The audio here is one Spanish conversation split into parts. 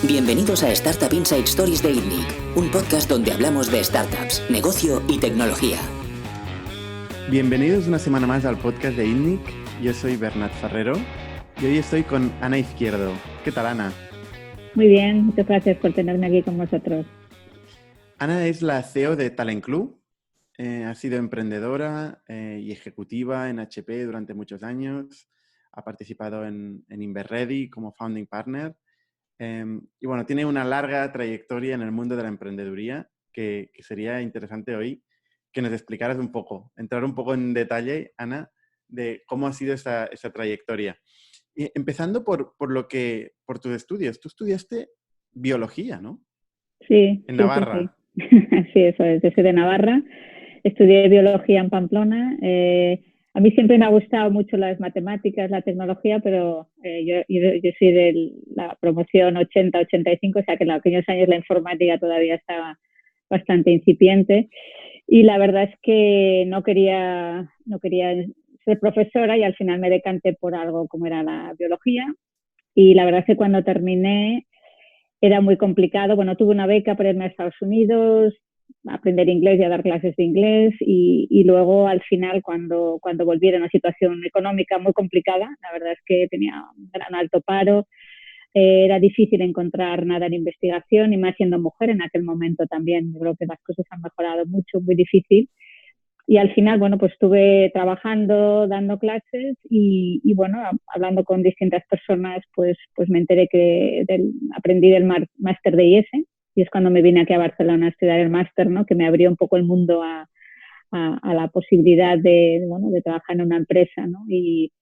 Bienvenidos a Startup Inside Stories de ITNIC, un podcast donde hablamos de startups, negocio y tecnología. Bienvenidos una semana más al podcast de ITNIC. Yo soy Bernat Ferrero y hoy estoy con Ana Izquierdo. ¿Qué tal, Ana? Muy bien, muchas gracias por tenerme aquí con vosotros. Ana es la CEO de Talent Club. Ha sido emprendedora y ejecutiva en HP durante muchos años. Ha participado en Inverready como founding partner. Y bueno, tiene una larga trayectoria en el mundo de la emprendeduría que sería interesante hoy que nos explicaras un poco, entrar un poco en detalle, Ana, de cómo ha sido esa trayectoria. Y empezando por tus estudios. Tú estudiaste biología, ¿no? Sí. En Navarra. Sí. Sí, eso es. Yo soy de Navarra. Estudié biología en Pamplona. A mí siempre me ha gustado mucho las matemáticas, la tecnología, pero yo soy de la promoción 80-85, o sea que en aquellos años la informática todavía estaba bastante incipiente. Y la verdad es que no quería ser profesora y al final me decanté por algo como era la biología. Y la verdad es que cuando terminé era muy complicado. Bueno, tuve una beca para irme a Estados Unidos, a aprender inglés y a dar clases de inglés. Y luego, al final, cuando volví era una situación económica muy complicada. La verdad es que tenía un gran alto paro. Era difícil encontrar nada en investigación, y más siendo mujer en aquel momento también. Yo creo que las cosas han mejorado mucho, muy difícil. Y al final, bueno, pues estuve trabajando, dando clases y bueno, hablando con distintas personas, pues me enteré que aprendí del máster de IES, y es cuando me vine aquí a Barcelona a estudiar el máster, ¿no? Que me abrió un poco el mundo a la posibilidad de trabajar en una empresa, ¿no? Y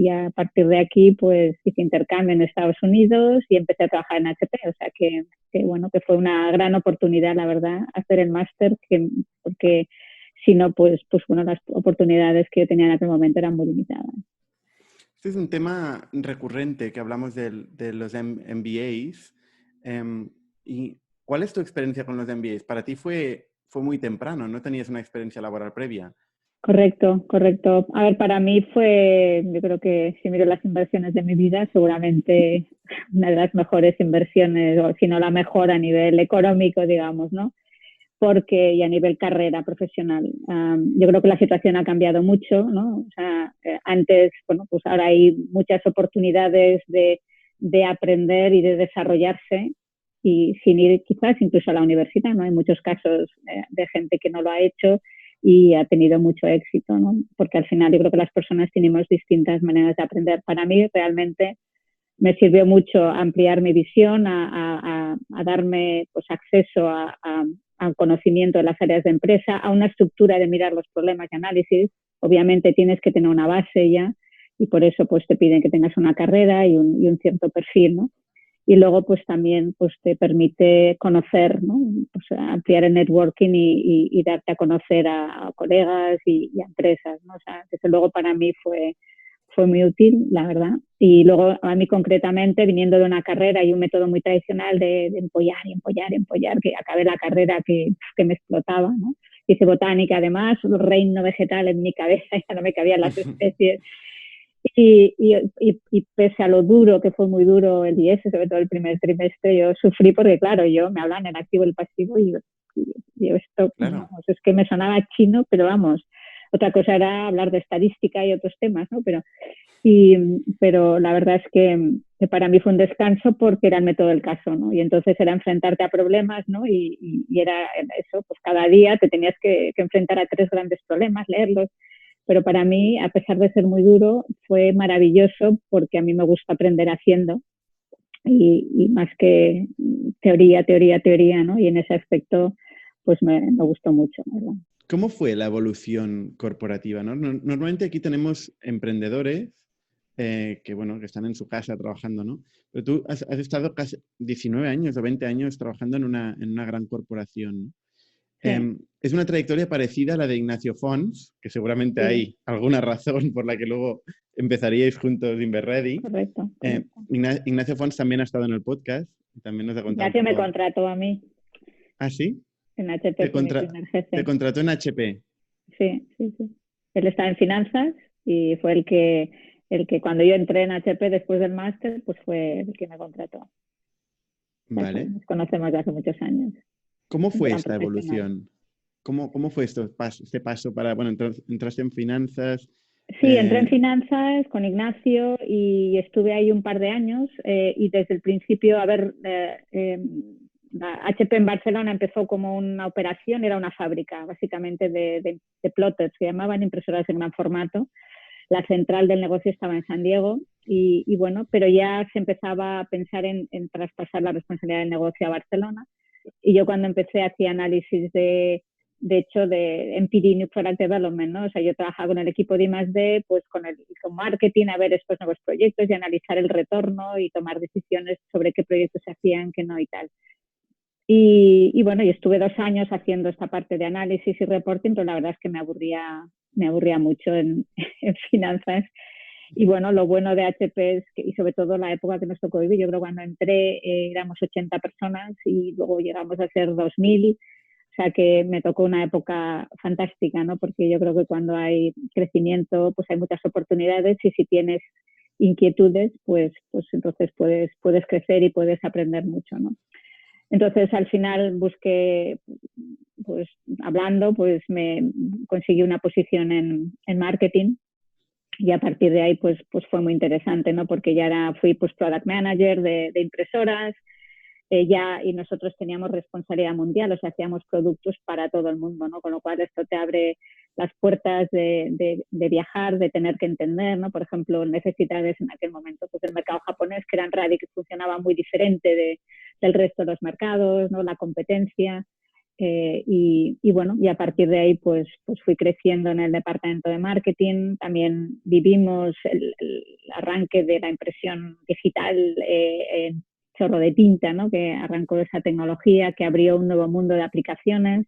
a partir de aquí, pues hice intercambio en Estados Unidos y empecé a trabajar en HP, o sea que fue una gran oportunidad, la verdad, hacer el máster, porque si no, pues bueno, las oportunidades que yo tenía en aquel momento eran muy limitadas. Este es un tema recurrente que hablamos de los MBAs. ¿Y cuál es tu experiencia con los MBAs? Para ti fue muy temprano, ¿no tenías una experiencia laboral previa? Correcto. A ver, para mí yo creo que si miro las inversiones de mi vida, seguramente una de las mejores inversiones, o si no la mejor a nivel económico, digamos, ¿no? Y a nivel carrera profesional. Yo creo que la situación ha cambiado mucho, ¿no? O sea, antes, bueno, pues ahora hay muchas oportunidades de aprender y de desarrollarse, y sin ir quizás incluso a la universidad, ¿no? Hay muchos casos de gente que no lo ha hecho y ha tenido mucho éxito, ¿no? Porque al final yo creo que las personas tenemos distintas maneras de aprender. Para mí realmente me sirvió mucho ampliar mi visión, a darme pues acceso a conocimiento de las áreas de empresa, a una estructura de mirar los problemas y análisis. Obviamente tienes que tener una base ya, y por eso pues te piden que tengas una carrera y un cierto perfil, ¿no? Y luego pues también pues te permite conocer, ¿no? Pues ampliar el networking y darte a conocer a colegas y a empresas, ¿no? O sea, desde luego para mí fue muy útil, la verdad. Y luego a mí concretamente, viniendo de una carrera y un método muy tradicional de empollar, que acabé la carrera que me explotaba, ¿no? Hice botánica además, un reino vegetal en mi cabeza, ya no me cabían las especies. Y pese a lo duro, que fue muy duro el IES, sobre todo el primer trimestre, yo sufrí porque, claro, me hablan en activo y el pasivo y esto, Claro. vamos, es que me sonaba chino, pero vamos, otra cosa era hablar de estadística y otros temas, ¿no? Pero la verdad es que para mí fue un descanso porque era el método del caso, ¿no? Y entonces era enfrentarte a problemas, ¿no? Y era eso, pues cada día te tenías que enfrentar a 3 grandes problemas, leerlos. Pero para mí, a pesar de ser muy duro, fue maravilloso porque a mí me gusta aprender haciendo y más que teoría, ¿no? Y en ese aspecto, pues me gustó mucho, ¿verdad? ¿Cómo fue la evolución corporativa, ¿no? Normalmente aquí tenemos emprendedores que, bueno, que están en su casa trabajando, ¿no? Pero tú has estado casi 19 años o 20 años trabajando en una gran corporación, ¿no? Sí. Es una trayectoria parecida a la de Ignacio Fons, que seguramente Sí. hay alguna razón por la que luego empezaríais juntos Inverready. Correcto. Ignacio Fons también ha estado en el podcast y también nos ha contado Ignacio un me poco. contrató a mí. ¿Ah, sí? En HP fue mi primer jefe. Te contrató en HP. Sí. Él estaba en finanzas y fue el que cuando yo entré en HP después del máster, pues fue el que me contrató. Vale. Nos conocemos de hace muchos años. ¿Cómo fue Gran esta profesional. evolución? ¿Cómo fue este paso para, bueno, entraste en finanzas? Sí, entré en finanzas con Ignacio y estuve ahí un par de años y desde el principio, la HP en Barcelona empezó como una operación, era una fábrica básicamente de plotters, se llamaban impresoras de gran formato. La central del negocio estaba en San Diego y bueno, pero ya se empezaba a pensar en traspasar la responsabilidad del negocio a Barcelona. Y yo cuando empecé hacía análisis de hecho, de NPD, New Product Development, ¿no? O sea, yo trabajaba con el equipo de I+D, pues con marketing, a ver estos nuevos proyectos y analizar el retorno y tomar decisiones sobre qué proyectos se hacían, qué no y tal. Y bueno, yo estuve 2 años haciendo esta parte de análisis y reporting, pero la verdad es que me aburría mucho en finanzas. Y bueno, lo bueno de HP es que, y sobre todo la época que nos tocó vivir, yo creo que cuando entré éramos 80 personas y luego llegamos a ser 2000. O sea que me tocó una época fantástica, ¿no? Porque yo creo que cuando hay crecimiento, pues hay muchas oportunidades y si tienes inquietudes, pues entonces puedes crecer y puedes aprender mucho, ¿no? Entonces al final busqué, pues hablando, pues me conseguí una posición en marketing y a partir de ahí pues fue muy interesante, ¿no? Porque ya fui pues product manager de impresoras, y nosotros teníamos responsabilidad mundial, o sea, hacíamos productos para todo el mundo, ¿no? Con lo cual esto te abre las puertas de viajar, de tener que entender, ¿no? Por ejemplo, necesidades en aquel momento pues, del mercado japonés, que eran RADI, que funcionaba muy diferente del resto de los mercados, ¿no? La competencia. Y bueno, y a partir de ahí pues fui creciendo en el departamento de marketing. También vivimos el arranque de la impresión digital en chorro de tinta, ¿no? Que arrancó esa tecnología, que abrió un nuevo mundo de aplicaciones.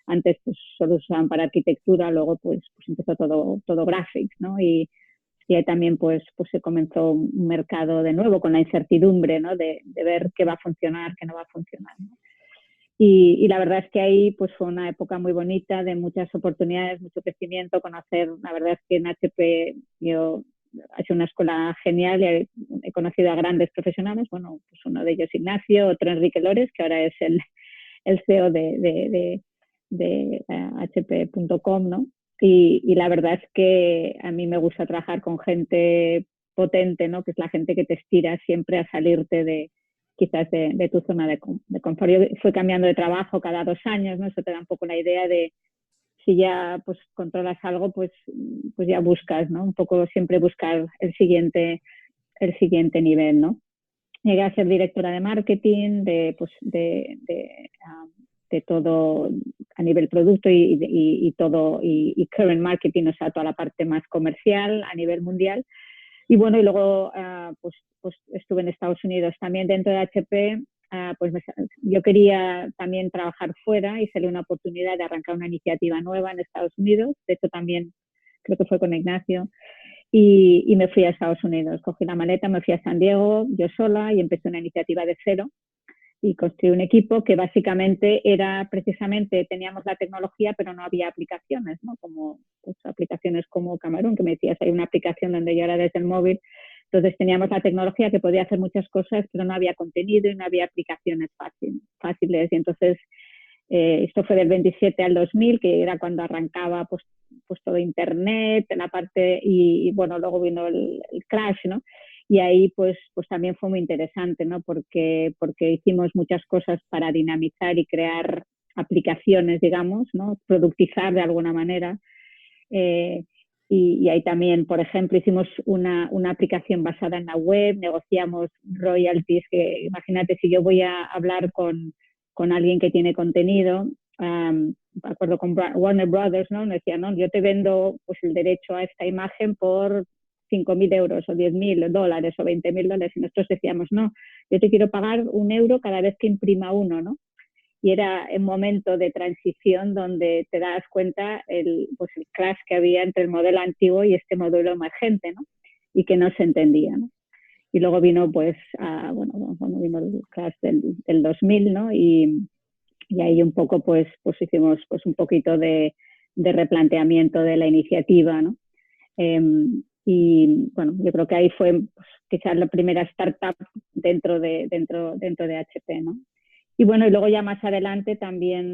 Antes pues solo usaban para arquitectura, luego pues empezó todo graphics, ¿no? Y ahí también pues se comenzó un mercado de nuevo con la incertidumbre, ¿no? De ver qué va a funcionar, qué no va a funcionar, ¿no? Y la verdad es que ahí pues fue una época muy bonita, de muchas oportunidades, mucho crecimiento, conocer, la verdad es que en HP yo ha sido una escuela genial y he conocido a grandes profesionales, bueno, pues uno de ellos Ignacio, otro Enrique Lores, que ahora es el CEO de HP.com, ¿no? Y la verdad es que a mí me gusta trabajar con gente potente, ¿no? Que es la gente que te estira siempre a salirte quizás de tu zona de confort. Yo fui cambiando de trabajo cada 2 años, ¿no? Eso te da un poco la idea de si ya pues controlas algo, pues ya buscas, ¿no? Un poco siempre buscar el siguiente nivel, ¿no? Llegué a ser directora de marketing, de todo a nivel producto y todo, y current marketing, o sea, toda la parte más comercial a nivel mundial. Y bueno, y luego pues estuve en Estados Unidos también dentro de HP. Pues yo quería también trabajar fuera y salió una oportunidad de arrancar una iniciativa nueva en Estados Unidos. De hecho, también creo que fue con Ignacio. Y me fui a Estados Unidos. Cogí la maleta, me fui a San Diego yo sola y empecé una iniciativa de cero. Y construí un equipo que básicamente era precisamente, teníamos la tecnología, pero no había aplicaciones, ¿no? Como pues, aplicaciones como Camerún, que me decías, hay una aplicación donde yo era desde el móvil. Entonces teníamos la tecnología que podía hacer muchas cosas, pero no había contenido y no había aplicaciones fáciles. Y entonces esto fue del 27 al 2000, que era cuando arrancaba pues todo Internet, la parte, y bueno, luego vino el crash, ¿no? Y ahí pues también fue muy interesante, ¿no? Porque hicimos muchas cosas para dinamizar y crear aplicaciones, digamos, ¿no? Productizar de alguna manera. Y ahí también, por ejemplo, hicimos una aplicación basada en la web, negociamos royalties, que imagínate si yo voy a hablar con alguien que tiene contenido, de acuerdo con Warner Brothers, ¿no? Me decía, no, yo te vendo pues el derecho a esta imagen por 5.000 euros o 10.000 dólares o 20.000 dólares. Y nosotros decíamos, no, yo te quiero pagar 1 euro cada vez que imprima uno, ¿no? Y era un momento de transición donde te das cuenta el crash que había entre el modelo antiguo y este modelo emergente, ¿no? Y que no se entendía, ¿no? Y luego vino, pues, cuando vino el crash del 2000, ¿no? Y ahí un poco, pues hicimos pues un poquito de replanteamiento de la iniciativa, ¿no? Y bueno, yo creo que ahí fue pues, quizás la primera startup dentro de HP, ¿no? Y bueno, y luego ya más adelante también,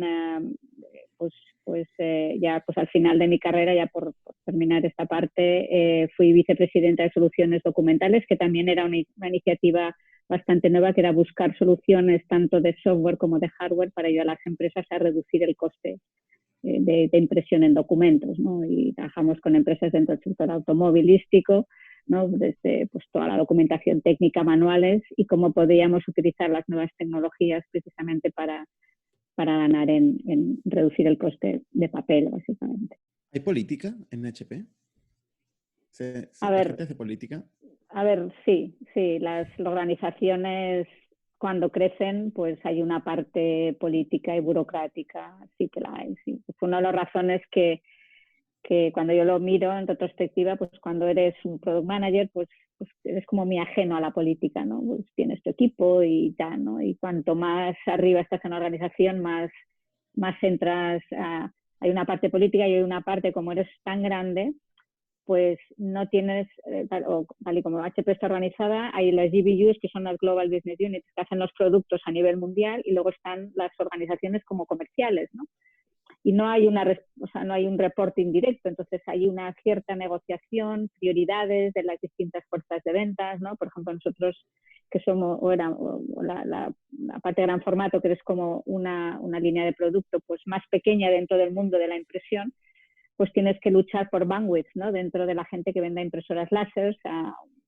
ya pues al final de mi carrera, ya por terminar esta parte, fui vicepresidenta de soluciones documentales, que también era una iniciativa bastante nueva, que era buscar soluciones tanto de software como de hardware para ayudar a las empresas a reducir el coste de impresión en documentos, ¿no? Y trabajamos con empresas dentro del sector automovilístico, ¿no? Desde pues, toda la documentación técnica, manuales, y cómo podíamos utilizar las nuevas tecnologías precisamente para ganar en reducir el coste de papel, básicamente. ¿Hay política en HP? A ¿La ver, gente hace política? sí, las organizaciones cuando crecen, pues hay una parte política y burocrática, sí que la hay, sí. Fue una de las razones que cuando yo lo miro en retrospectiva, pues cuando eres un product manager, pues eres como muy ajeno a la política, ¿no? Pues tienes tu equipo y ya, ¿no? Y cuanto más arriba estás en la organización, más entras hay una parte política y hay una parte, como eres tan grande, pues no tienes, tal y como HP está organizada, hay las GBUs, que son las Global Business Units, que hacen los productos a nivel mundial, y luego están las organizaciones como comerciales, ¿no? Y no hay no hay un reporting directo, entonces hay una cierta negociación, prioridades de las distintas fuerzas de ventas, ¿no? Por ejemplo, nosotros que somos, la parte de gran formato, que es como una línea de producto pues más pequeña dentro del mundo de la impresión, pues tienes que luchar por bandwidth, ¿no? Dentro de la gente que venda impresoras láser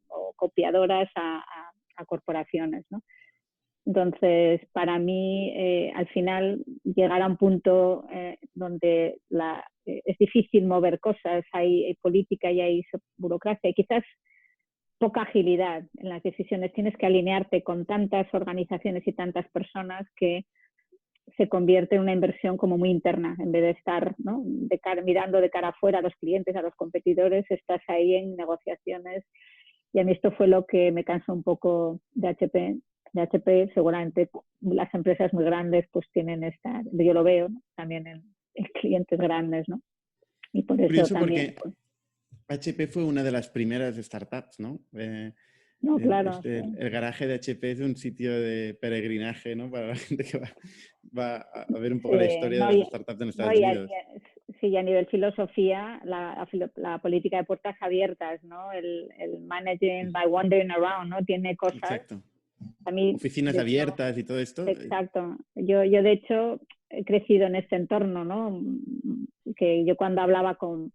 o copiadoras a corporaciones, ¿no? Entonces, para mí, al final, llegar a un punto donde es difícil mover cosas, hay política y hay burocracia y quizás poca agilidad en las decisiones. Tienes que alinearte con tantas organizaciones y tantas personas que se convierte en una inversión como muy interna, en vez de estar, ¿no? Mirando de cara afuera a los clientes, a los competidores, estás ahí en negociaciones. Y a mí esto fue lo que me cansó un poco de HP. De HP, seguramente las empresas muy grandes pues tienen yo lo veo, ¿no? También en clientes grandes, ¿no? Y por eso Curioso también. porque HP fue una de las primeras startups, ¿no? No, claro. Sí. El garaje de HP es un sitio de peregrinaje, ¿no? Para la gente que va a ver un poco la historia de las startups en Estados Unidos. Sí, y a nivel filosofía, la política de puertas abiertas, ¿no? El managing by wandering around, ¿no? Tiene cosas. Exacto. A mí, oficinas abiertas y todo esto. Exacto. Yo de hecho he crecido en este entorno, ¿no? Que yo cuando hablaba con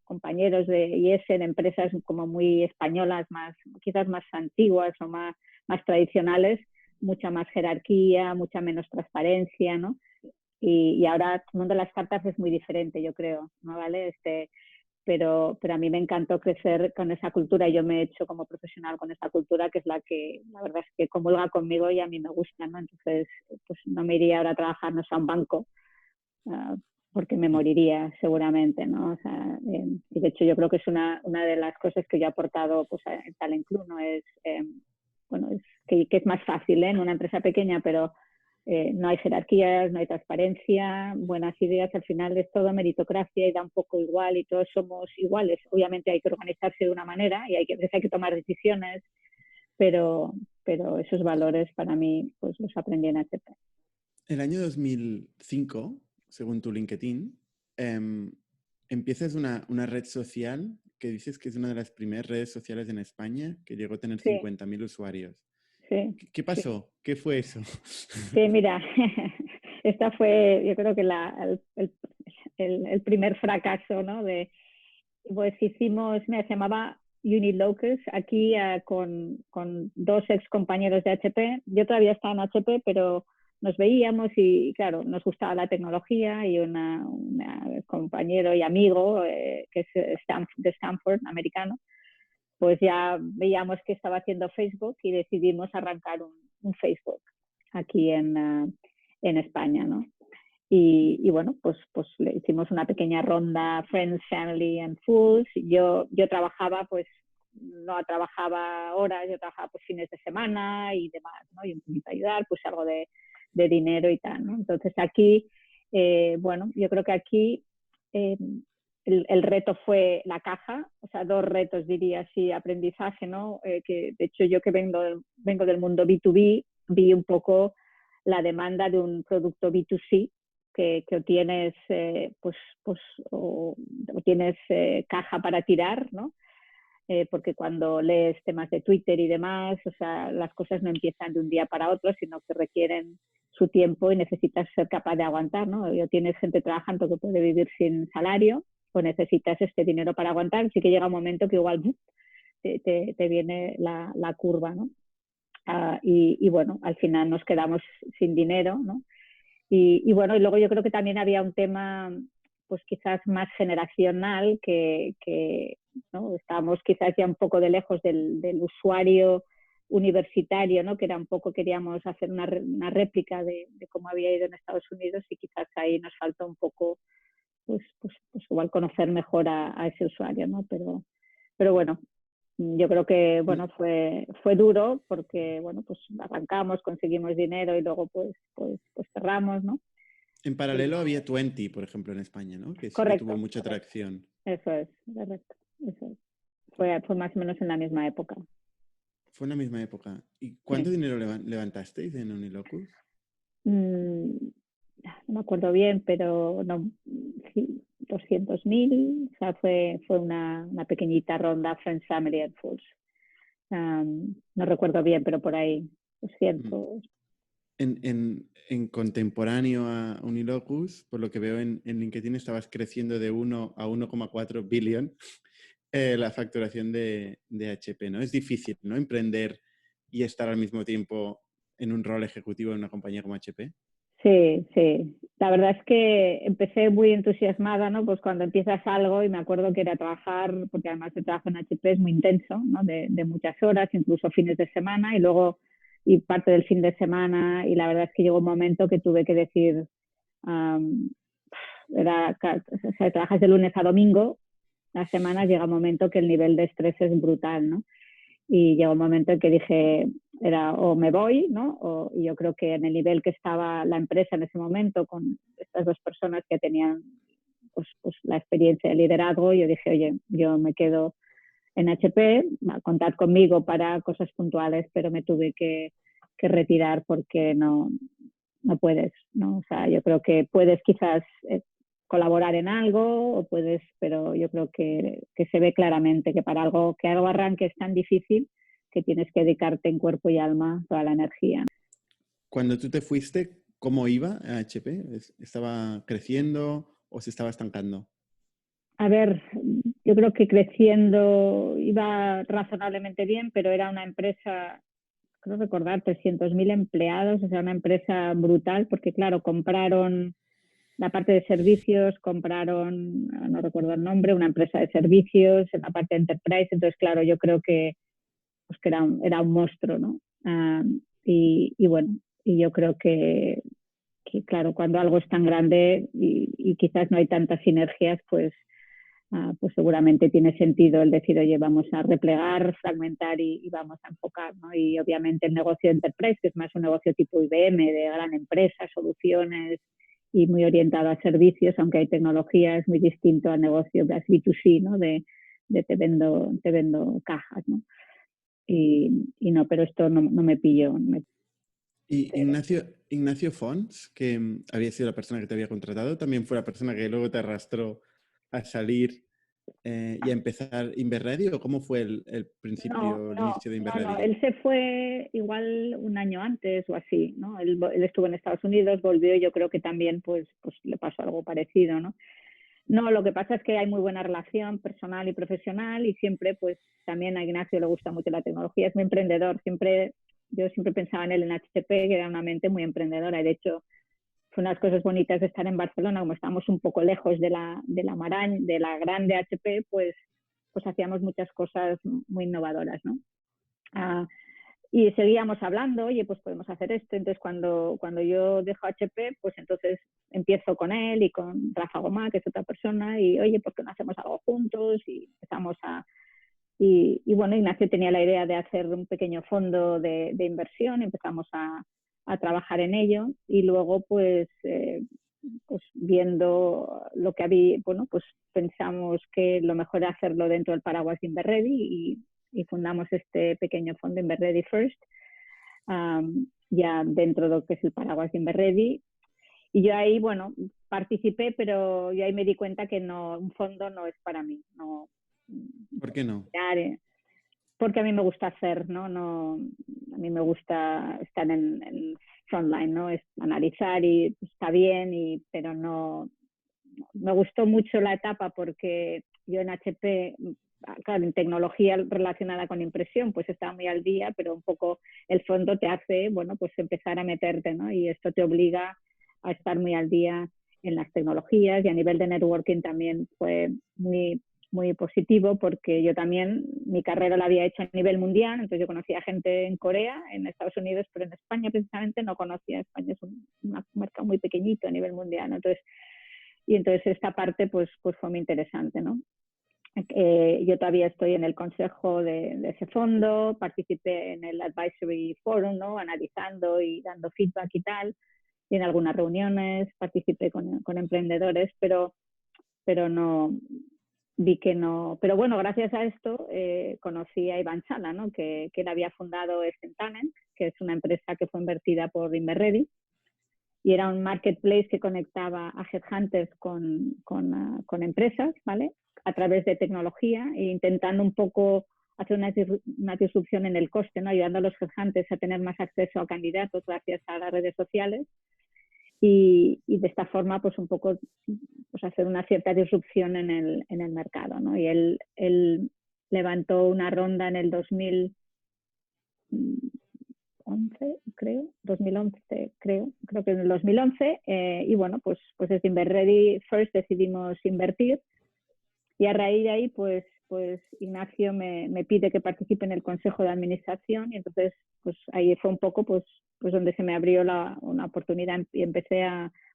compañeros de IES en empresas como muy españolas, quizás más antiguas o más tradicionales, mucha más jerarquía, mucha menos transparencia, ¿no? Y ahora el mundo de las startups es muy diferente, yo creo, ¿no? ¿Vale? Pero a mí me encantó crecer con esa cultura y yo me he hecho como profesional con esa cultura, que es la verdad es que comulga conmigo y a mí me gusta, ¿no? Entonces, pues no me iría ahora a trabajar, no sé, a un banco, porque me moriría seguramente, ¿no? O sea, y de hecho yo creo que es una de las cosas que yo he aportado pues, en Talent Club, ¿no? Es que es más fácil, ¿eh? En una empresa pequeña, pero no hay jerarquías, no hay transparencia, buenas ideas, al final es todo meritocracia y da un poco igual y todos somos iguales. Obviamente hay que organizarse de una manera y hay que tomar decisiones, pero esos valores para mí pues los aprendí en HP. El año 2005, según tu LinkedIn, empiezas una red social que dices que es una de las primeras redes sociales en España que llegó a tener 50.000 usuarios. Sí, ¿Qué pasó? Sí. ¿Qué fue eso? Sí, mira, esta fue, yo creo que el primer fracaso, ¿no? Pues hicimos, se llamaba Unilocus, aquí con dos ex compañeros de HP. Yo todavía estaba en HP, pero nos veíamos y, claro, nos gustaba la tecnología y un compañero y amigo que es de Stanford, americano, pues ya veíamos que estaba haciendo Facebook y decidimos arrancar un Facebook aquí en España, ¿no? Y bueno, pues le hicimos una pequeña ronda Friends, Family and Fools. Yo trabajaba, pues no trabajaba horas, yo trabajaba pues fines de semana y demás, ¿no? Y un poquito ayudar, pues algo de dinero y tal, ¿no? Entonces aquí, bueno, yo creo que aquí el reto fue la caja, o sea, 2 retos diría así, aprendizaje, ¿no? Que de hecho yo que vengo del mundo B2B, vi un poco la demanda de un producto B2C que o tienes, o tienes caja para tirar, ¿no? Porque cuando lees temas de Twitter y demás, o sea, las cosas no empiezan de un día para otro, sino que requieren su tiempo y necesitas ser capaz de aguantar, ¿no? O tienes gente trabajando que puede vivir sin salario, o necesitas este dinero para aguantar, sí que llega un momento que igual te viene la curva, ¿no? Y bueno, al final nos quedamos sin dinero, ¿no? Y bueno, y luego yo creo que también había un tema, pues quizás más generacional, que ¿no? Estábamos quizás ya un poco de lejos del usuario universitario, ¿no? Que era un poco, queríamos hacer una réplica de cómo había ido en Estados Unidos, y quizás ahí nos falta un poco, pues igual conocer mejor a ese usuario, ¿no? Pero bueno, yo creo que bueno, fue duro porque bueno, pues arrancamos, conseguimos dinero y luego pues cerramos, ¿no? En paralelo había Twenty, por ejemplo, en España, ¿no? Que sí que tuvo Correcto, mucha atracción. eso es, correcto, eso es. Fue más o menos en la misma época. Fue en la misma época. ¿Y cuánto Sí. dinero levantasteis en Unilocus? No me acuerdo bien, pero no, sí, 200.000, o sea, fue una pequeñita ronda Friends, Family and Fools. No recuerdo bien, pero por ahí, 200. En contemporáneo a Unilocus, por lo que veo en LinkedIn, estabas creciendo de 1 a 1,4 billion la facturación de HP, ¿no? Es difícil, ¿no? Emprender y estar al mismo tiempo en un rol ejecutivo en una compañía como HP. Sí, sí. La verdad es que empecé muy entusiasmada, ¿no? Pues cuando empiezas algo, y me acuerdo que era trabajar, porque además el trabajo en HP es muy intenso, ¿no? De muchas horas, incluso fines de semana, y luego y parte del fin de semana, y la verdad es que llegó un momento que tuve que decir, o sea, trabajas de lunes a domingo, las semanas llega un momento que el nivel de estrés es brutal, ¿no? Y llegó un momento en que dije, era o me voy, ¿no? Y yo creo que en el nivel que estaba la empresa en ese momento, con estas 2 personas que tenían pues la experiencia de liderazgo, yo dije, oye, yo me quedo en HP, contad conmigo para cosas puntuales, pero me tuve que retirar porque no puedes, ¿no? O sea, yo creo que puedes quizás colaborar en algo, o puedes, pero yo creo que se ve claramente que para que algo arranque es tan difícil que tienes que dedicarte en cuerpo y alma toda la energía. Cuando tú te fuiste, ¿cómo iba a HP? ¿Estaba creciendo o se estaba estancando? A ver, yo creo que creciendo iba razonablemente bien, pero era una empresa, creo recordar, 300.000 empleados, o sea, una empresa brutal, porque claro, compraron la parte de servicios, compraron, no recuerdo el nombre, una empresa de servicios, en la parte de enterprise, entonces claro, yo creo que, pues que era un monstruo, ¿no? Y bueno, y yo creo que claro, cuando algo es tan grande y quizás no hay tantas sinergias, pues seguramente tiene sentido el decir, oye, vamos a replegar, fragmentar y vamos a enfocar, ¿no? Y obviamente el negocio de enterprise, que es más un negocio tipo IBM, de gran empresa, soluciones y muy orientado a servicios, aunque hay tecnología, es muy distinto al negocio de B2C, ¿no? De te vendo cajas, ¿no? Y no, pero esto no me pilló. Y Ignacio Fons, que había sido la persona que te había contratado, también fue la persona que luego te arrastró a salir y a empezar Inverready, ¿o cómo fue el principio, el inicio de No, Inverready? él se fue igual un año antes o así, ¿no? Él estuvo en Estados Unidos, volvió, y yo creo que también pues le pasó algo parecido, ¿no? No, lo que pasa es que hay muy buena relación personal y profesional, y siempre pues también a Ignacio le gusta mucho la tecnología, es muy emprendedor, yo siempre pensaba en él en HP, que era una mente muy emprendedora, y de hecho fue unas cosas bonitas de estar en Barcelona, como estábamos un poco lejos de la maraña, de la grande HP, pues hacíamos muchas cosas muy innovadoras, ¿no? Y seguíamos hablando, oye, pues podemos hacer esto. Entonces, cuando yo dejo HP, pues entonces empiezo con él y con Rafa Gomá, que es otra persona, y oye, ¿por qué no hacemos algo juntos? Y empezamos y bueno, Ignacio tenía la idea de hacer un pequeño fondo de inversión, empezamos a trabajar en ello, y luego pues pues viendo lo que había, bueno, pues pensamos que lo mejor era hacerlo dentro del paraguas de Inverready y fundamos este pequeño fondo Inverready First, ya dentro de lo que es el paraguas de Inverready. Y yo ahí, bueno, participé, pero yo ahí me di cuenta que no, un fondo no es para mí. No, ¿Por qué no? porque a mí me gusta hacer, ¿no? A mí me gusta estar en frontline, ¿no? Es analizar y está bien, pero no. Me gustó mucho la etapa porque yo en HP, claro, en tecnología relacionada con impresión, pues estaba muy al día, pero un poco el fondo te hace, bueno, pues empezar a meterte, ¿no? Y esto te obliga a estar muy al día en las tecnologías y a nivel de networking también fue muy positivo porque yo también mi carrera la había hecho a nivel mundial, entonces yo conocía gente en Corea, en Estados Unidos, pero en España precisamente no conocía. España es un mercado muy pequeñito a nivel mundial, ¿no? Entonces esta parte pues fue muy interesante, ¿no? Yo todavía estoy en el consejo de ese fondo, participé en el advisory forum, ¿no? Analizando y dando feedback y tal, y en algunas reuniones participé con emprendedores, pero no, vi que no. Pero bueno, gracias a esto conocí a Iván Sala, ¿no? Que él había fundado Talent, que es una empresa que fue invertida por Inverready, y era un marketplace que conectaba a headhunters con empresas, ¿vale? A través de tecnología e intentando un poco hacer una disrupción en el coste, ¿no? Ayudando a los headhunters a tener más acceso a candidatos gracias a las redes sociales y de esta forma pues un poco pues hacer una cierta disrupción en el mercado, ¿no? Y él levantó una ronda en el 2011, creo que en el 2011, y bueno, pues desde Inverready First decidimos invertir y a raíz de ahí pues Ignacio me pide que participe en el consejo de administración y entonces pues ahí fue un poco pues donde se me abrió una oportunidad y empecé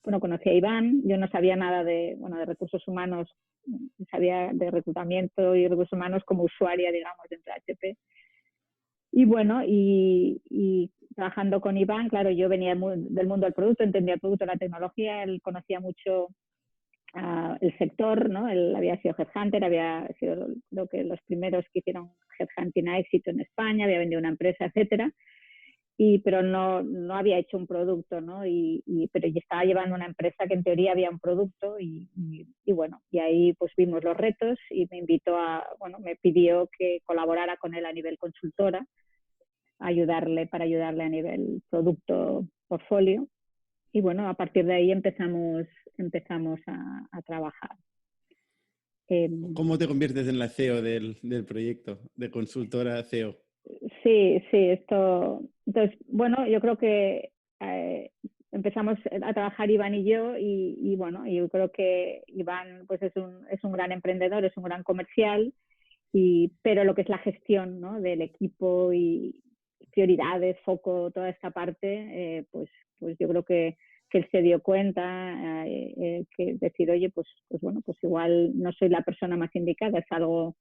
conocí a Iván, yo no sabía nada de recursos humanos, sabía de reclutamiento y recursos humanos como usuaria, digamos, dentro de HP. Y bueno, y trabajando con Iván, claro, yo venía del mundo del producto, entendía el producto, la tecnología, él conocía mucho el sector, ¿no? Él había sido headhunter, había sido lo que los primeros que hicieron headhunting a éxito en España, había vendido una empresa, etcétera, pero no había hecho un producto, ¿no? Pero yo estaba llevando una empresa que en teoría había un producto y bueno, y ahí pues vimos los retos y me invitó me pidió que colaborara con él a nivel consultora, para ayudarle a nivel producto, portfolio. Y bueno, a partir de ahí empezamos a trabajar. ¿Cómo te conviertes en la CEO del proyecto, de consultora a CEO? Sí, entonces, bueno, yo creo que empezamos a trabajar Iván y yo y bueno, yo creo que Iván pues es un gran emprendedor, es un gran comercial, pero lo que es la gestión, ¿no? Del equipo y prioridades, foco, toda esta parte, pues yo creo que él se dio cuenta, que decir, oye, pues bueno, pues igual no soy la persona más indicada, es algo,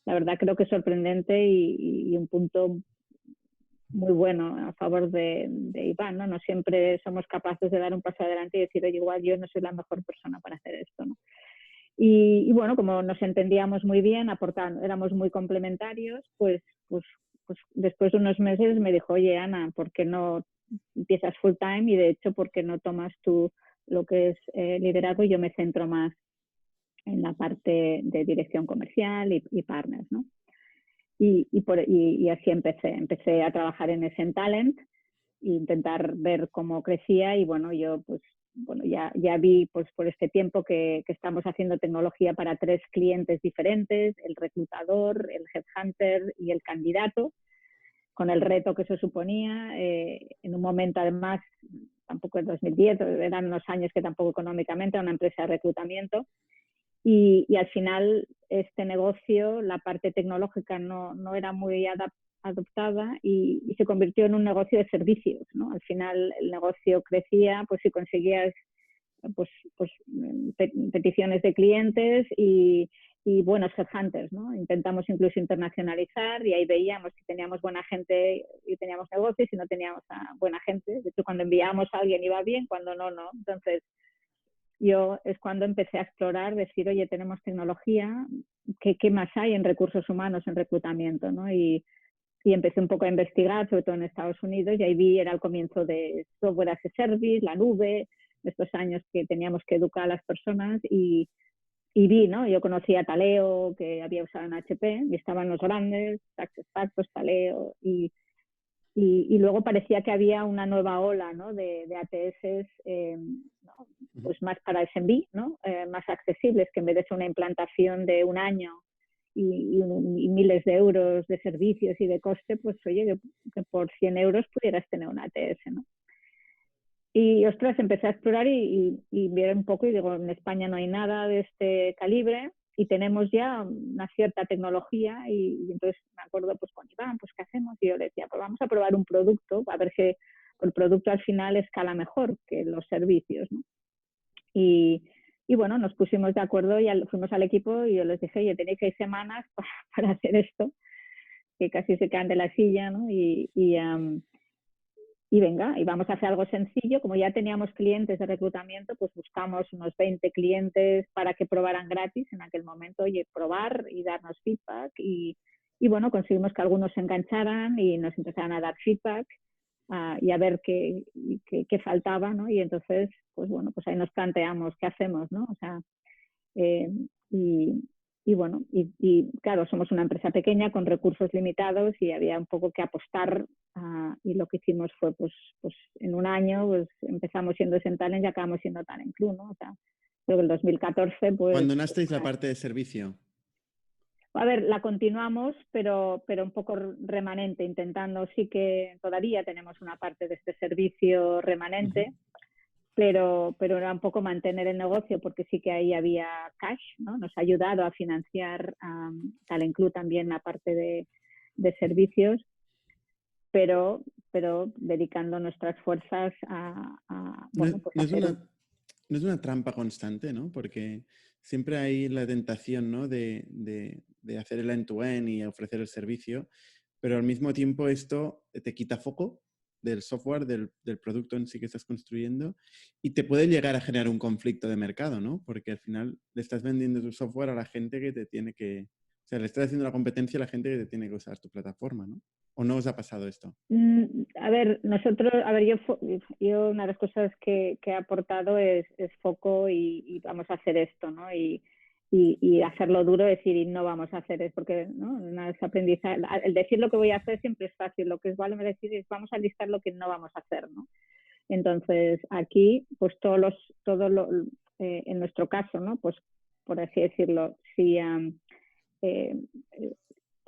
la verdad creo que es sorprendente y un punto muy bueno a favor de Iván, ¿no? No siempre somos capaces de dar un paso adelante y decir, oye, igual yo no soy la mejor persona para hacer esto, ¿no? Y bueno, como nos entendíamos muy bien, éramos muy complementarios, pues después de unos meses me dijo, oye, Ana, ¿por qué no empiezas full time? Y de hecho, ¿por qué no tomas tú lo que es liderazgo y yo me centro más en la parte de dirección comercial y partners, ¿no? Y así empecé a trabajar en Talent e intentar ver cómo crecía y bueno, yo pues ya vi pues por este tiempo que estamos haciendo tecnología para 3 clientes diferentes, el reclutador, el headhunter y el candidato, con el reto que eso suponía, en un momento además, tampoco en 2010, eran unos años que tampoco económicamente, era una empresa de reclutamiento. Y al final este negocio, la parte tecnológica no era muy adoptada y se convirtió en un negocio de servicios, ¿no? Al final el negocio crecía, pues si conseguías peticiones de clientes y buenos headhunters, ¿no? Intentamos incluso internacionalizar y ahí veíamos si teníamos buena gente y teníamos negocio y si no teníamos a buena gente. De hecho, cuando enviábamos a alguien iba bien, cuando no. Entonces, yo es cuando empecé a explorar, decir, oye, tenemos tecnología, ¿qué más hay en recursos humanos, en reclutamiento, ¿no? Y empecé un poco a investigar, sobre todo en Estados Unidos, y ahí vi, era el comienzo de software as a service, la nube, estos años que teníamos que educar a las personas y vi, ¿no? Yo conocía Taleo, que había usado en HP, y estaban los grandes, SuccessFactors, Taleo, y luego parecía que había una nueva ola, ¿no? de ATS, ¿no? Pues más para SMB, ¿no? Más accesibles, que en vez de ser una implantación de un año y miles de euros de servicios y de coste, pues oye, que por 100 euros pudieras tener una ATS, ¿no? Y ostras, empecé a explorar y ver un poco y digo, en España no hay nada de este calibre y tenemos ya una cierta tecnología y entonces me acuerdo pues con Iván, pues ¿qué hacemos? Y yo le decía, pues vamos a probar un producto, a ver si el producto al final escala mejor que los servicios, ¿no? Y bueno, nos pusimos de acuerdo y fuimos al equipo y yo les dije, oye, tenéis 6 semanas para hacer esto, que casi se caen de la silla, ¿no? Y venga, y vamos a hacer algo sencillo. Como ya teníamos clientes de reclutamiento, pues buscamos unos 20 clientes para que probaran gratis en aquel momento, oye, probar y darnos feedback. Y bueno, conseguimos que algunos se engancharan y nos empezaran a dar feedback y a ver qué faltaba, ¿no? Y entonces, pues bueno, pues ahí nos planteamos qué hacemos, ¿no? O sea, eh, y, y bueno, y claro, somos una empresa pequeña con recursos limitados y había un poco que apostar y lo que hicimos fue pues en un año pues empezamos siendo Talent y acabamos siendo Talent Club, ¿no? O sea, creo que el 2014 pues... ¿Abandonasteis la parte de servicio? A ver, la continuamos, pero un poco remanente, intentando, sí que todavía tenemos una parte de este servicio remanente, pero era un poco mantener el negocio porque sí que ahí había cash, ¿no? Nos ha ayudado a financiar Talent Club también la parte de servicios, pero dedicando nuestras fuerzas bueno, pues no es una trampa constante, ¿no? Porque siempre hay la tentación, ¿no? de hacer el end-to-end y ofrecer el servicio, pero al mismo tiempo esto te quita foco del software, del producto en sí que estás construyendo y te puede llegar a generar un conflicto de mercado, ¿no? Porque al final le estás vendiendo tu software a la gente que te tiene que... O sea, le estás haciendo la competencia a la gente que te tiene que usar tu plataforma, ¿no? ¿O no os ha pasado esto? A ver, yo una de las cosas que he aportado es foco y vamos a hacer esto, ¿no? Y hacerlo duro, decir, y no vamos a hacer es porque, ¿no? Aprendizaje. El decir lo que voy a hacer siempre es fácil, lo que es vale decir es vamos a listar lo que no vamos a hacer, ¿no? Entonces, aquí, pues en nuestro caso, ¿no? Pues, por así decirlo, si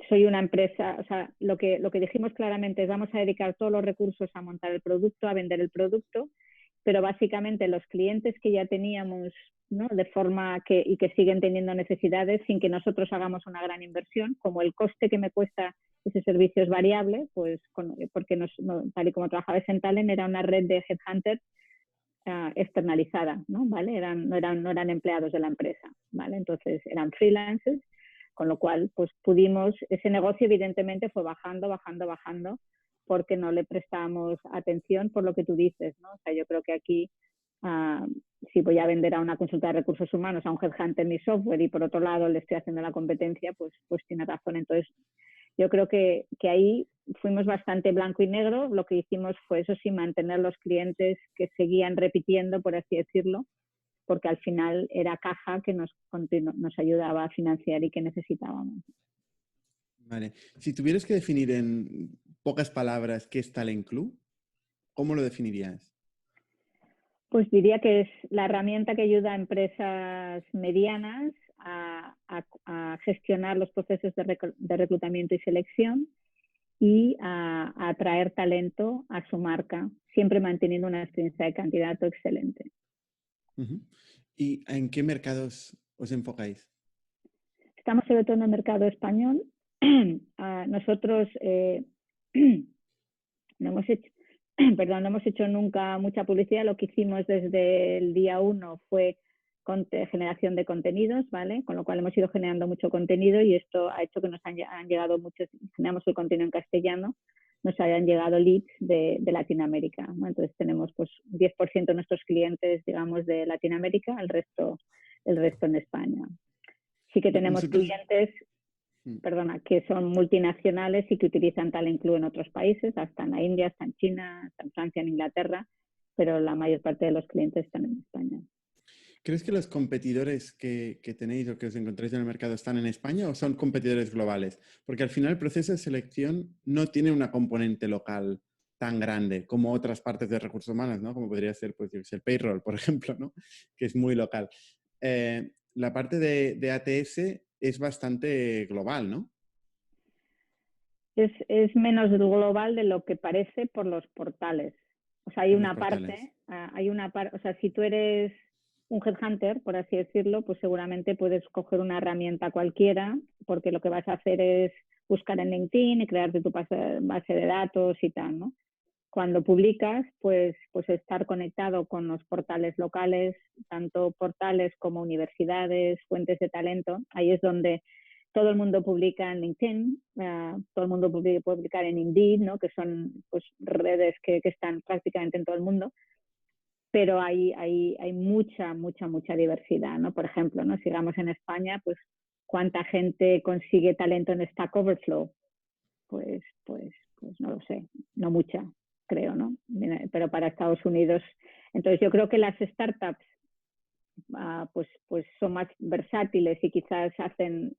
soy una empresa, o sea, lo que dijimos claramente es vamos a dedicar todos los recursos a montar el producto, a vender el producto, pero básicamente los clientes que ya teníamos, ¿no? De forma y que siguen teniendo necesidades sin que nosotros hagamos una gran inversión, como el coste que me cuesta ese servicio es variable, pues porque tal y como trabajaba en Talent era una red de headhunters externalizada, ¿no? ¿Vale? No eran empleados de la empresa, ¿vale? Entonces eran freelancers, con lo cual pues ese negocio evidentemente fue bajando, porque no le prestamos atención por lo que tú dices, ¿no? O sea, yo creo que aquí si voy a vender a una consulta de recursos humanos, a un headhunter mi software y por otro lado le estoy haciendo la competencia, pues tiene razón. Entonces, yo creo que ahí fuimos bastante blanco y negro. Lo que hicimos fue, eso sí, mantener los clientes que seguían repitiendo, por así decirlo, porque al final era caja que nos ayudaba a financiar y que necesitábamos. Vale. Si tuvieras que definir en pocas palabras qué es Talent Club, ¿cómo lo definirías? Pues diría que es la herramienta que ayuda a empresas medianas a gestionar los procesos de reclutamiento y selección y a atraer talento a su marca, siempre manteniendo una experiencia de candidato excelente. ¿Y en qué mercados os enfocáis? Estamos sobre todo en el mercado español. Nosotros no hemos hecho nunca mucha publicidad. Lo que hicimos desde el día 1 fue generación de contenidos, ¿vale? Con lo cual hemos ido generando mucho contenido y esto ha hecho que nos han llegado generamos el contenido en castellano, nos hayan llegado leads de Latinoamérica, ¿no? Entonces tenemos pues 10% de nuestros clientes, digamos, de Latinoamérica, el resto en España. Sí que tenemos clientes, perdona, que son multinacionales y que utilizan Talent Club en otros países, hasta en la India, hasta en China, hasta en Francia, en Inglaterra, pero la mayor parte de los clientes están en España. ¿Crees que los competidores que tenéis o que os encontráis en el mercado están en España o son competidores globales? Porque al final el proceso de selección no tiene una componente local tan grande como otras partes de recursos humanos, ¿no? Como podría ser, pues, el payroll, por ejemplo, ¿no? Que es muy local. La parte de ATS es bastante global, ¿no? Es menos global de lo que parece por los portales. O sea, hay una parte, o sea, si tú eres un headhunter, por así decirlo, pues seguramente puedes coger una herramienta cualquiera, porque lo que vas a hacer es buscar en LinkedIn y crearte tu base de datos y tal, ¿no? Cuando publicas, pues estar conectado con los portales locales, tanto portales como universidades, fuentes de talento, ahí es donde todo el mundo publica en LinkedIn, todo el mundo puede publicar en Indeed, ¿no? Que son pues, redes que están prácticamente en todo el mundo, pero hay mucha diversidad, ¿no? Por ejemplo, ¿no? Sigamos en España, pues ¿cuánta gente consigue talento en Stack Overflow? Pues no lo sé, no mucha, creo, ¿no? Pero para Estados Unidos, entonces yo creo que las startups pues son más versátiles y quizás hacen,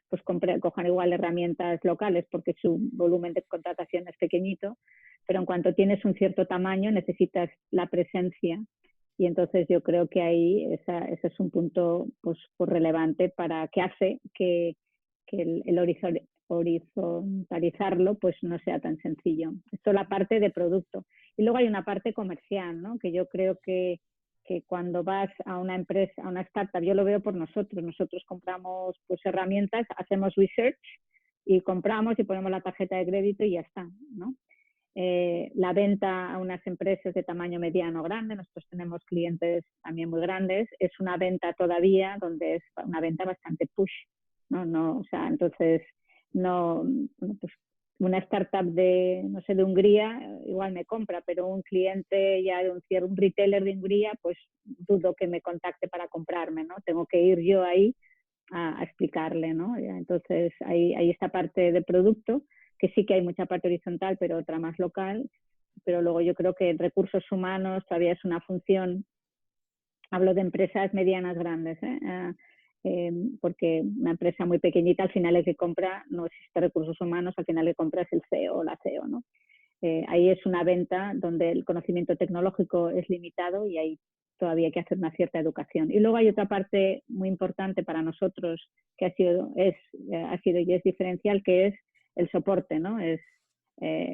pues cojan igual herramientas locales porque su volumen de contratación es pequeñito, pero en cuanto tienes un cierto tamaño necesitas la presencia y entonces yo creo que ahí ese es un punto pues relevante para que hace que el horizontalizarlo pues no sea tan sencillo. Esto es la parte de producto. Y luego hay una parte comercial, ¿no? Que yo creo que cuando vas a una empresa, a una startup, yo lo veo por nosotros compramos pues herramientas, hacemos research y compramos y ponemos la tarjeta de crédito y ya está, ¿no? La venta a unas empresas de tamaño mediano o grande, nosotros tenemos clientes también muy grandes, es una venta todavía donde es una venta bastante push, ¿no? O sea, entonces, no, pues una startup de, no sé, de Hungría, igual me compra, pero un cliente ya de un retailer de Hungría, pues dudo que me contacte para comprarme, ¿no? Tengo que ir yo ahí a explicarle, ¿no? Entonces, hay esta parte de producto, que sí que hay mucha parte horizontal, pero otra más local, pero luego yo creo que en recursos humanos todavía es una función, hablo de empresas medianas grandes, porque una empresa muy pequeñita al final el que compra no existe recursos humanos, al final el que compra es el CEO o la CEO, ¿no? Ahí es una venta donde el conocimiento tecnológico es limitado y hay todavía hay que hacer una cierta educación. Y luego hay otra parte muy importante para nosotros que ha sido y es diferencial, que es el soporte, ¿no? Es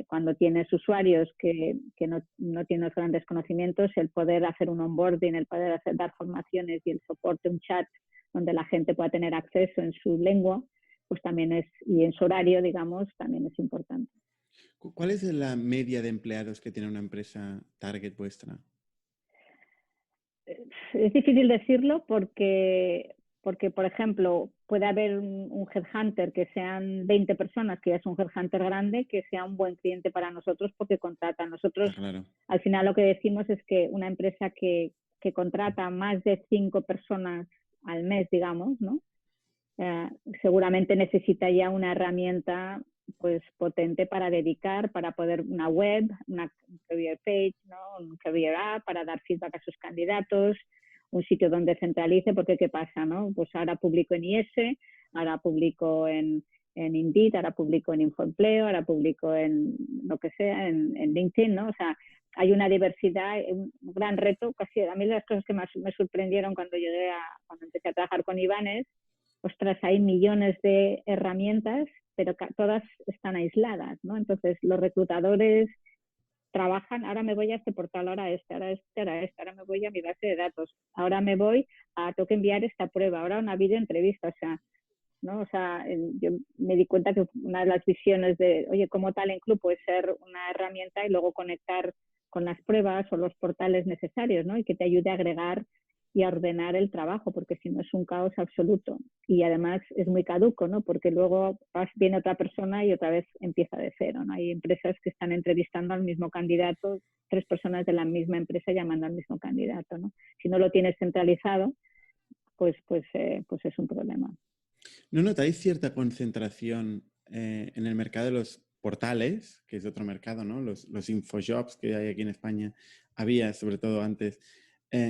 cuando tienes usuarios que no tienen los grandes conocimientos, el poder hacer un onboarding, el poder dar formaciones y el soporte, un chat donde la gente pueda tener acceso en su lengua, pues también es, y en su horario, digamos, también es importante. ¿Cuál es la media de empleados que tiene una empresa target vuestra? Es difícil decirlo porque, por ejemplo, puede haber un headhunter que sean 20 personas, que ya es un headhunter grande, que sea un buen cliente para nosotros porque contrata. Nosotros, claro. Al final lo que decimos es que una empresa que contrata más de 5 personas al mes, digamos, ¿no? Seguramente necesita ya una herramienta pues potente para dedicar, para poder una web, una career page, ¿no? Un career app para dar feedback a sus candidatos, un sitio donde centralice, porque ¿qué pasa, no? Pues ahora publico en IS, ahora publico en Indeed, ahora publico en Infoempleo, ahora publico en lo que sea, en LinkedIn, ¿no? O sea, hay una diversidad, un gran reto. Casi a mí las cosas que más me sorprendieron cuando empecé a trabajar con Iván es, ostras, hay millones de herramientas, pero todas están aisladas, ¿no? Entonces, los reclutadores trabajan, ahora me voy a este portal, ahora me voy a mi base de datos, ahora me voy tengo que enviar esta prueba, ahora una videoentrevista, o sea, ¿no? O sea, yo me di cuenta que una de las visiones de, oye, como Talent Club puede ser una herramienta y luego conectar con las pruebas o los portales necesarios, ¿no? Y que te ayude a agregar y a ordenar el trabajo, porque si no es un caos absoluto. Y además es muy caduco, ¿no? Porque luego viene otra persona y otra vez empieza de cero, ¿no? Hay empresas que están entrevistando al mismo candidato, 3 personas de la misma empresa llamando al mismo candidato, ¿no? Si no lo tienes centralizado, pues es un problema. ¿No notáis cierta concentración en el mercado de los portales, que es otro mercado, ¿no? Los infojobs que hay aquí en España, había sobre todo antes.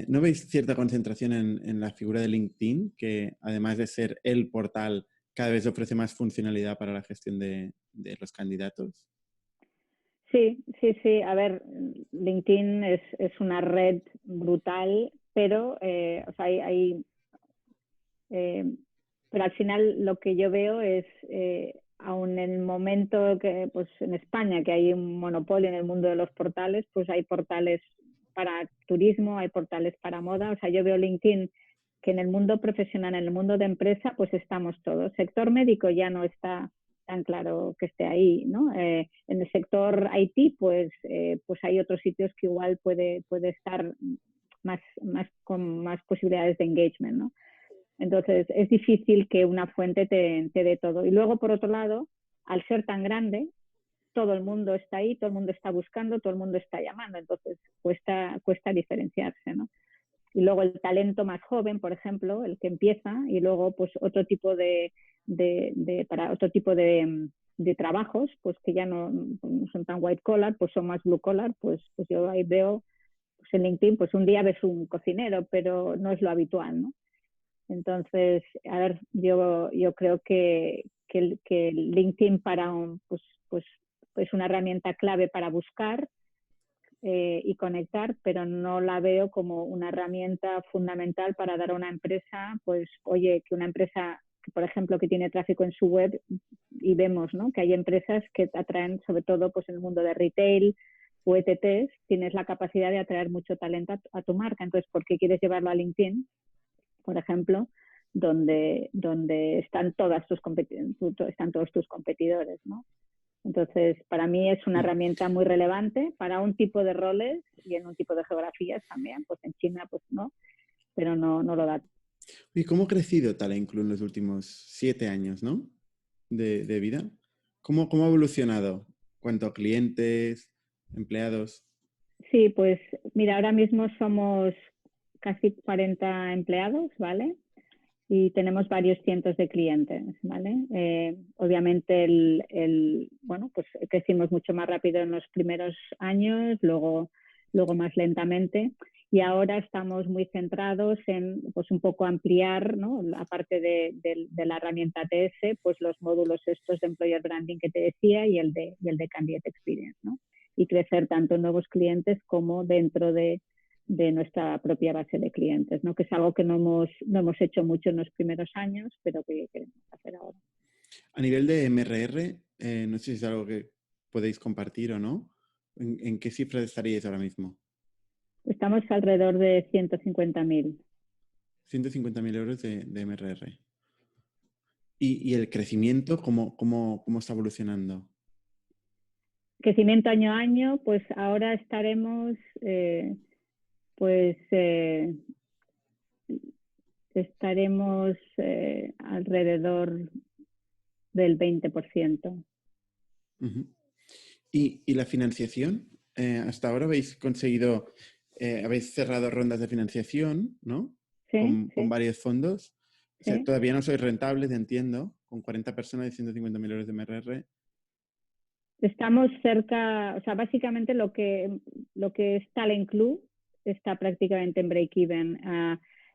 ¿No veis cierta concentración en la figura de LinkedIn, que además de ser el portal, cada vez ofrece más funcionalidad para la gestión de los candidatos? Sí. A ver, LinkedIn es una red brutal, pero o sea, pero al final lo que yo veo es, aun en el momento que, pues en España, que hay un monopolio en el mundo de los portales, pues hay portales para turismo, hay portales para moda. O sea, yo veo LinkedIn que en el mundo profesional, en el mundo de empresa, pues estamos todos. Sector médico ya no está tan claro que esté ahí, ¿no? En el sector IT, pues hay otros sitios que igual puede estar con más posibilidades de engagement, ¿no? Entonces, es difícil que una fuente te dé todo. Y luego, por otro lado, al ser tan grande, todo el mundo está ahí, todo el mundo está buscando, todo el mundo está llamando. Entonces, cuesta diferenciarse, ¿no? Y luego el talento más joven, por ejemplo, el que empieza, y luego pues otro tipo para otro tipo de trabajos, pues que ya no son tan white collar, pues son más blue collar, pues yo ahí veo, pues en LinkedIn, pues un día ves un cocinero, pero no es lo habitual, ¿no? Entonces, a ver, yo creo que LinkedIn pues es una herramienta clave para buscar y conectar, pero no la veo como una herramienta fundamental para dar a una empresa, pues, oye, que una empresa, por ejemplo, que tiene tráfico en su web, y vemos, ¿no?, que hay empresas que atraen, sobre todo pues en el mundo de retail o ETTs, tienes la capacidad de atraer mucho talento a tu marca. Entonces, ¿por qué quieres llevarlo a LinkedIn, por ejemplo, donde están todos tus competidores, ¿no? Entonces, para mí es una herramienta muy relevante para un tipo de roles y en un tipo de geografías también. Pues en China, pues no, pero no lo da. ¿Y cómo ha crecido Talent Club en los últimos 7 años, ¿no?, de vida? ¿Cómo ha evolucionado? ¿Cuánto a clientes, empleados? Sí, pues mira, ahora mismo somos casi 40 empleados, ¿vale? Y tenemos varios cientos de clientes, ¿vale? Obviamente bueno, pues crecimos mucho más rápido en los primeros años, luego más lentamente, y ahora estamos muy centrados en, pues, un poco ampliar, ¿no?, aparte de la herramienta TS, pues los módulos estos de Employer Branding que te decía y el de Candidate Experience, ¿no? Y crecer tanto en nuevos clientes como dentro de nuestra propia base de clientes, ¿no?, que es algo que no hemos hecho mucho en los primeros años, pero que queremos hacer ahora. A nivel de MRR, no sé si es algo que podéis compartir o no. ¿En qué cifras estaríais ahora mismo? Estamos alrededor de 150.000. 150.000 euros de MRR. ¿Y el crecimiento, cómo está evolucionando? Crecimiento año a año, pues ahora estaremos, alrededor del 20%. Uh-huh. ¿Y la financiación? Hasta ahora habéis conseguido, habéis cerrado rondas de financiación, ¿no? Sí, Con varios fondos. O sea, sí. todavía no sois rentables, entiendo, con 40 personas y 150.000 euros de MRR. Estamos cerca, o sea, básicamente lo que es Talent Club está prácticamente en break-even.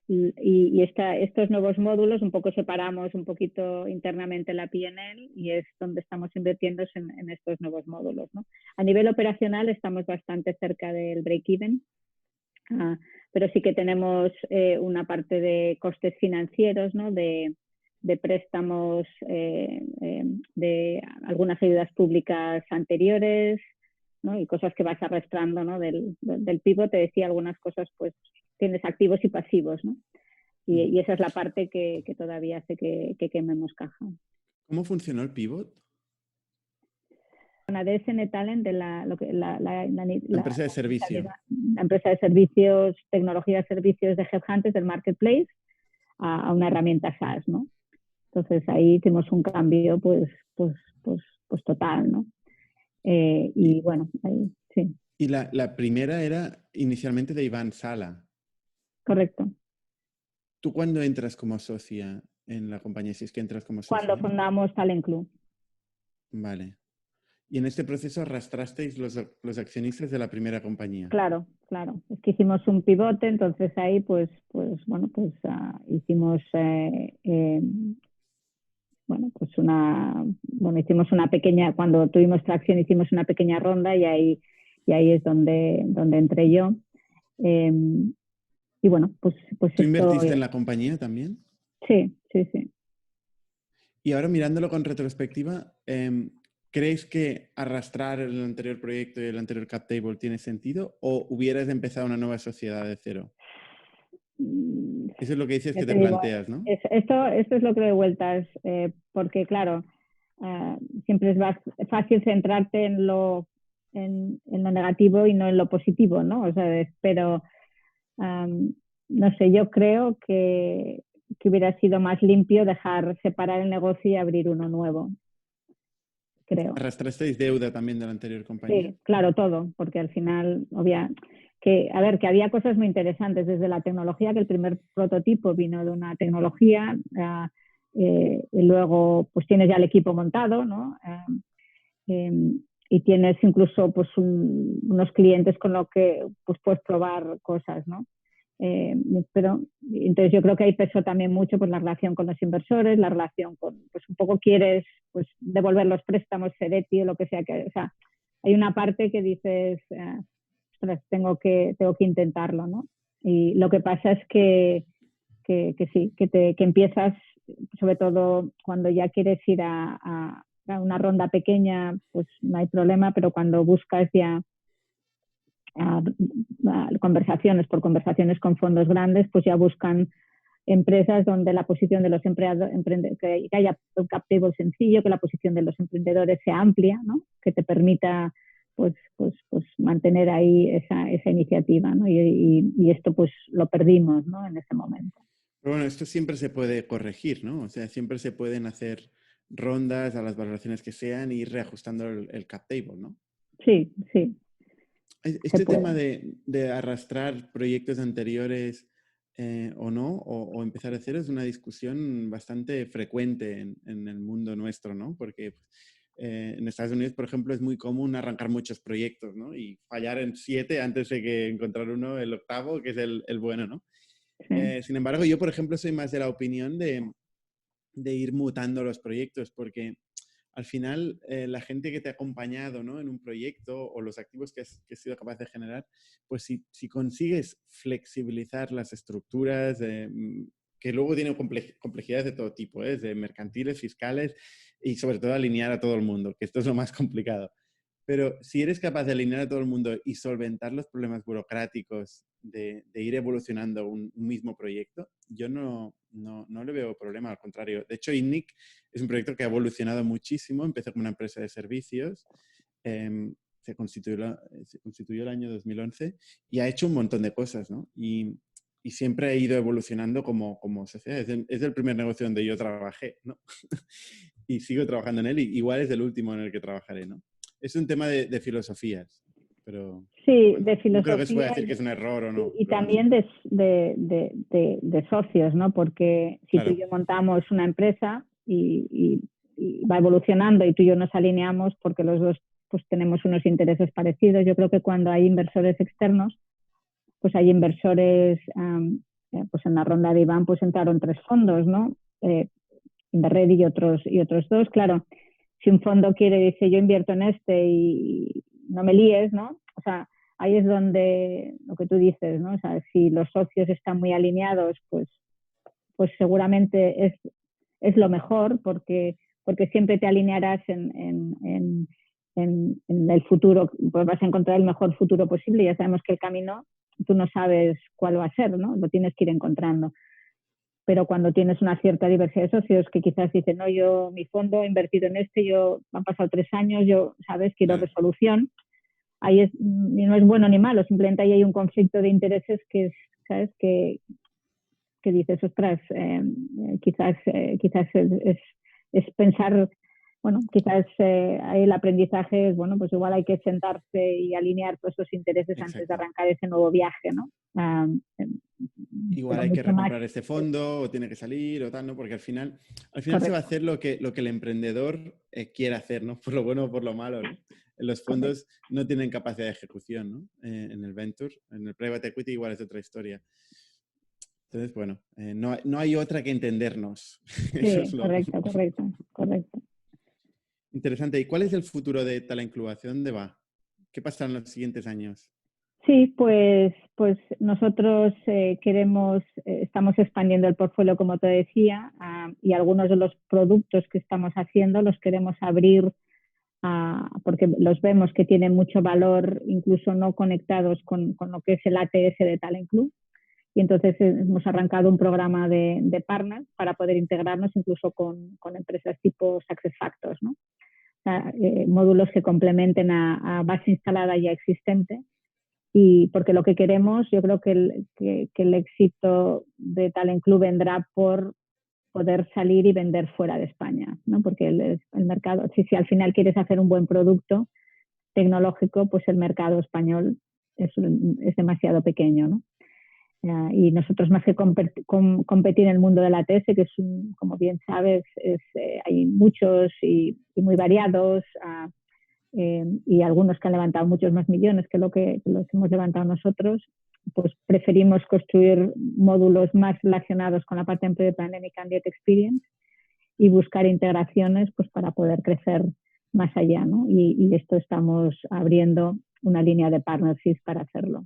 Y estos nuevos módulos un poco separamos un poquito internamente la P&L y es donde estamos invirtiendo en estos nuevos módulos, ¿no? A nivel operacional estamos bastante cerca del break-even, pero sí que tenemos una parte de costes financieros, ¿no?, de préstamos, de algunas ayudas públicas anteriores, ¿no?, y cosas que vas arrastrando, ¿no?, del pivot. Te decía algunas cosas, pues tienes activos y pasivos, ¿no? Y esa es la parte que todavía hace que quememos caja. ¿Cómo funcionó el pivot? Una DSN Talent de la empresa de servicio. la empresa de servicios, tecnología, servicios de Headhunters del Marketplace a una herramienta SaaS, ¿no? Entonces ahí hicimos un cambio pues total, ¿no? Y bueno, ahí sí. Y la primera era inicialmente de Iván Sala. Correcto. ¿Tú cuándo entras como socia en la compañía? Si es que entras como socia. Cuando fundamos Talent Club. Vale. Y en este proceso arrastrasteis los accionistas de la primera compañía. Claro. Es que hicimos un pivote, entonces ahí hicimos hicimos una pequeña, cuando tuvimos tracción hicimos una pequeña ronda y ahí es donde entré yo. Y bueno, pues ¿Tú invertiste en la compañía también? Sí. Y ahora mirándolo con retrospectiva, ¿crees que arrastrar el anterior proyecto y el anterior cap table tiene sentido o hubieras empezado una nueva sociedad de cero? Eso es lo que dices que te planteas, ¿no? Esto es lo que doy vueltas, porque claro, siempre es más fácil centrarte en lo negativo y no en lo positivo, ¿no? O sea, pero no sé, yo creo que hubiera sido más limpio dejar separar el negocio y abrir uno nuevo. Creo. ¿Arrastrasteis deuda también de la anterior compañía? Sí, claro, todo, porque al final, que había cosas muy interesantes desde la tecnología, que el primer prototipo vino de una tecnología, y luego pues tienes ya el equipo montado, ¿no? Y tienes incluso pues unos clientes con los que pues puedes probar cosas, ¿no? Pero entonces yo creo que ahí pesó también mucho pues la relación con los inversores, la relación con, pues un poco quieres pues devolver los préstamos, Fedeti o lo que sea, o sea, hay una parte que dices, tengo que intentarlo, ¿no? Y lo que pasa es que empiezas, sobre todo cuando ya quieres ir a una ronda pequeña, pues no hay problema, pero cuando buscas ya conversaciones con fondos grandes, pues ya buscan empresas donde la posición de los empleados, que haya un cap table sencillo, que la posición de los emprendedores sea amplia, ¿no? Que te permita pues mantener ahí esa iniciativa, ¿no? Y esto pues lo perdimos, ¿no? En ese momento. Pero bueno, esto siempre se puede corregir, ¿no? O sea, siempre se pueden hacer rondas a las valoraciones que sean y ir reajustando el cap table, ¿no? Sí. Este tema de arrastrar proyectos anteriores o no, o empezar de cero, es una discusión bastante frecuente en el mundo nuestro, ¿no? Porque en Estados Unidos, por ejemplo, es muy común arrancar muchos proyectos, ¿no? Y fallar en 7 antes de que encontrar uno, el octavo, que es el bueno, ¿no? Sí. Sin embargo, yo, por ejemplo, soy más de la opinión de ir mutando los proyectos, porque al final la gente que te ha acompañado, ¿no? En un proyecto o los activos que has sido capaz de generar, pues si consigues flexibilizar las estructuras, que luego tienen complejidades de todo tipo, de mercantiles, fiscales y sobre todo alinear a todo el mundo, que esto es lo más complicado. Pero si eres capaz de alinear a todo el mundo y solventar los problemas burocráticos de ir evolucionando un mismo proyecto, yo no le veo problema, al contrario. De hecho, INNIC es un proyecto que ha evolucionado muchísimo. Empezó como una empresa de servicios, se constituyó el año 2011 y ha hecho un montón de cosas, ¿no? Y siempre ha ido evolucionando como sociedad. Es el primer negocio donde yo trabajé, ¿no? Y sigo trabajando en él y igual es el último en el que trabaré, ¿no? Es un tema de filosofías, pero sí, bueno, de filosofía. No creo que se pueda decir que es un error o no. Y también de socios, ¿no? Porque si claro, tú y yo montamos una empresa y va evolucionando y tú y yo nos alineamos porque los dos pues tenemos unos intereses parecidos, yo creo que cuando hay inversores externos, pues hay inversores, pues en la ronda de Iván pues entraron 3 fondos, ¿no? Inverredi y otros 2, claro. Si un fondo dice yo invierto en este y no me líes, ¿no? O sea, ahí es donde lo que tú dices, ¿no? O sea, si los socios están muy alineados, pues seguramente es lo mejor porque siempre te alinearás en el futuro, pues vas a encontrar el mejor futuro posible. Ya sabemos que el camino, tú no sabes cuál va a ser, ¿no? Lo tienes que ir encontrando. Pero cuando tienes una cierta diversidad de socios que quizás dicen, no, mi fondo ha invertido en han pasado 3 años, yo, ¿sabes? Quiero resolución. no es bueno ni malo, simplemente ahí hay un conflicto de intereses que es, ¿sabes? Que dices, ostras, quizás es pensar, bueno, quizás ahí el aprendizaje es, bueno, pues igual hay que sentarse y alinear todos esos intereses antes de Exacto. arrancar ese nuevo viaje, ¿no? Igual Pero hay que mucho más, recomprar este fondo o tiene que salir o tal, ¿no? Porque al final se va a correcto, hacer lo que el emprendedor quiere hacer, ¿no? Por lo bueno o por lo malo, ¿no? Los correcto. fondos no tienen capacidad de ejecución, ¿no? En el venture, en el private equity igual es otra historia. Entonces, bueno, no hay otra que entendernos. Eso es Sí, lo correcto. interesante. ¿Y cuál es el futuro de Talent Club? ¿Hacia dónde va? ¿Qué pasará en los siguientes años? Sí, pues nosotros estamos expandiendo el portfolio, como te decía, y algunos de los productos que estamos haciendo los queremos abrir porque los vemos que tienen mucho valor, incluso no conectados con lo que es el ATS de Talent Club. Y entonces hemos arrancado un programa de partners para poder integrarnos incluso con empresas tipo SuccessFactors, ¿no? O sea, módulos que complementen a base instalada ya existente. Y porque lo que queremos, yo creo que el éxito de Talent Club vendrá por poder salir y vender fuera de España, ¿no? Porque el mercado, si al final quieres hacer un buen producto tecnológico, pues el mercado español es demasiado pequeño, ¿no? Y nosotros más que competir en el mundo de la ATS, que es como bien sabes, hay muchos y muy variados, y algunos que han levantado muchos más millones que los hemos levantado nosotros, pues preferimos construir módulos más relacionados con la parte de Employer Branding y Candidate Experience y buscar integraciones pues para poder crecer más allá, ¿no? Y esto estamos abriendo una línea de partnerships para hacerlo.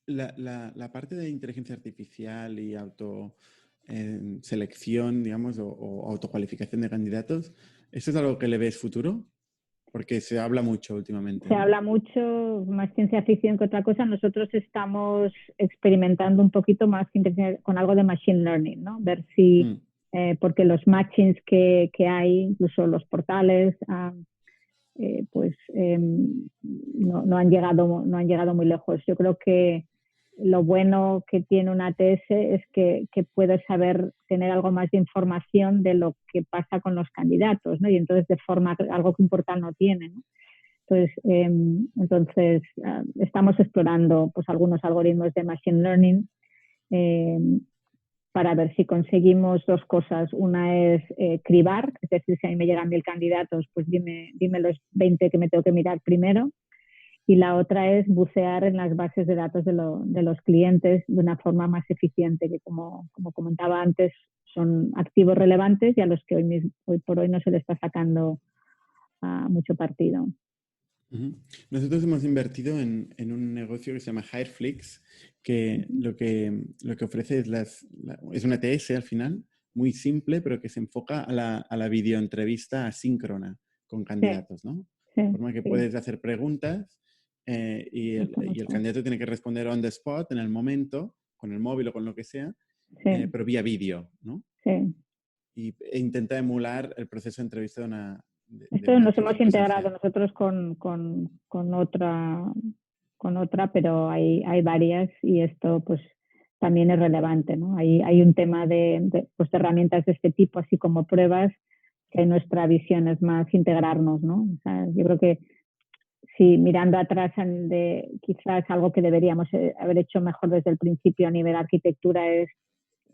La parte de inteligencia artificial y selección, digamos, o autocualificación de candidatos, ¿eso es algo que le ves futuro? Porque se habla mucho últimamente, Se ¿no? habla mucho, más ciencia ficción que otra cosa. Nosotros estamos experimentando un poquito más con algo de machine learning, ¿no? Ver si, Mm. porque los matchings que hay, incluso los portales, no han llegado muy lejos. Yo creo que lo bueno que tiene una ATS es que puedes tener algo más de información de lo que pasa con los candidatos, ¿no? Y entonces de forma, algo que un portal no tiene, ¿no? Entonces estamos explorando pues, algunos algoritmos de machine learning eh, para ver si conseguimos dos cosas. Una es cribar, es decir, si a mí me llegan 1000 candidatos, pues dime los 20 que me tengo que mirar primero. Y la otra es bucear en las bases de datos de los clientes de una forma más eficiente, que como comentaba antes, son activos relevantes y a los que hoy por hoy no se le está sacando mucho partido. Ujú. Nosotros hemos invertido en un negocio que se llama Hireflix, que lo que ofrece es una TS al final, muy simple, pero que se enfoca a la videoentrevista asíncrona con Sí, candidatos, ¿no? sí, De forma que sí, puedes hacer preguntas y lo el conozco. candidato tiene que responder on the spot, en el momento, con el móvil o con lo que sea, Sí, pero vía vídeo, ¿no? sí. E intenta emular el proceso de entrevista de Esto una nos hemos entrevista integrado presencial. nosotros con otra, pero hay varias y esto pues también es relevante, ¿no? Hay un tema pues, de herramientas de este tipo, así como pruebas, que nuestra visión es más integrarnos, ¿no? O sea, yo creo que si mirando atrás quizás algo que deberíamos haber hecho mejor desde el principio a nivel arquitectura es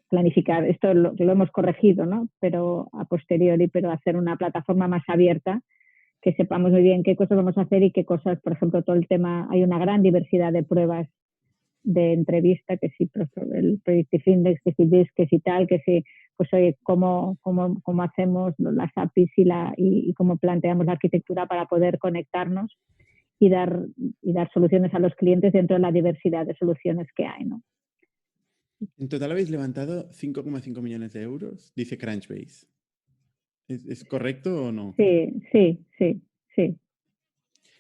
planificar, esto lo hemos corregido, ¿no? Pero a posteriori, pero hacer una plataforma más abierta, que sepamos muy bien qué cosas vamos a hacer y qué cosas, por ejemplo, todo el tema, hay una gran diversidad de pruebas de entrevista, que si el Predictive Index, que si DISC, que si tal, que si, pues oye, cómo hacemos las APIs y cómo planteamos la arquitectura para poder conectarnos y dar soluciones a los clientes dentro de la diversidad de soluciones que hay, ¿no? En total habéis levantado 5,5 millones de euros, dice Crunchbase. ¿Es correcto o no? Sí.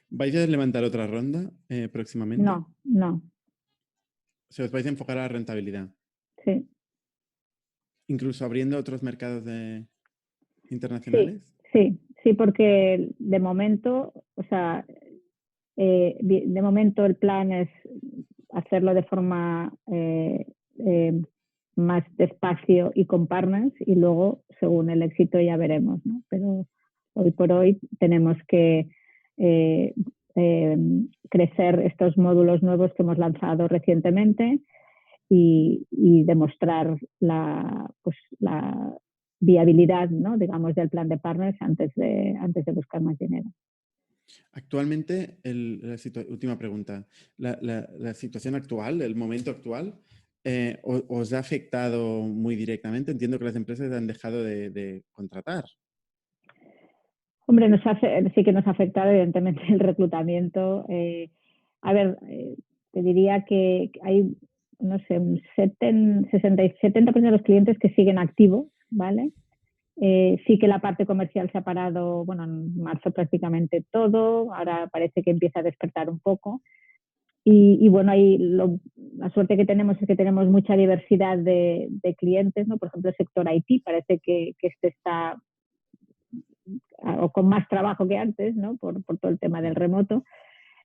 ¿Vais a levantar otra ronda próximamente? No, O sea, os vais a enfocar a la rentabilidad. sí. Incluso abriendo otros mercados Sí, internacionales. sí, porque de momento, o sea, De momento el plan es hacerlo de forma más despacio y con partners, y luego, según el éxito, ya veremos, ¿no? Pero hoy por hoy tenemos que crecer estos módulos nuevos que hemos lanzado recientemente y demostrar la viabilidad, ¿no? Digamos, del plan de partners antes de buscar más dinero. Actualmente, última pregunta, la situación actual, el momento actual, ¿os ha afectado muy directamente? Entiendo que las empresas han dejado de contratar. Hombre, sí que nos ha afectado evidentemente el reclutamiento. Te diría que hay, no sé, un 70% de los clientes que siguen activos, ¿vale? Sí que la parte comercial se ha parado, bueno, en marzo prácticamente todo, ahora parece que empieza a despertar un poco. Y bueno, ahí la suerte que tenemos es que tenemos mucha diversidad de clientes, ¿no? Por ejemplo, el sector IT parece que está o con más trabajo que antes, ¿no? Por todo el tema del remoto.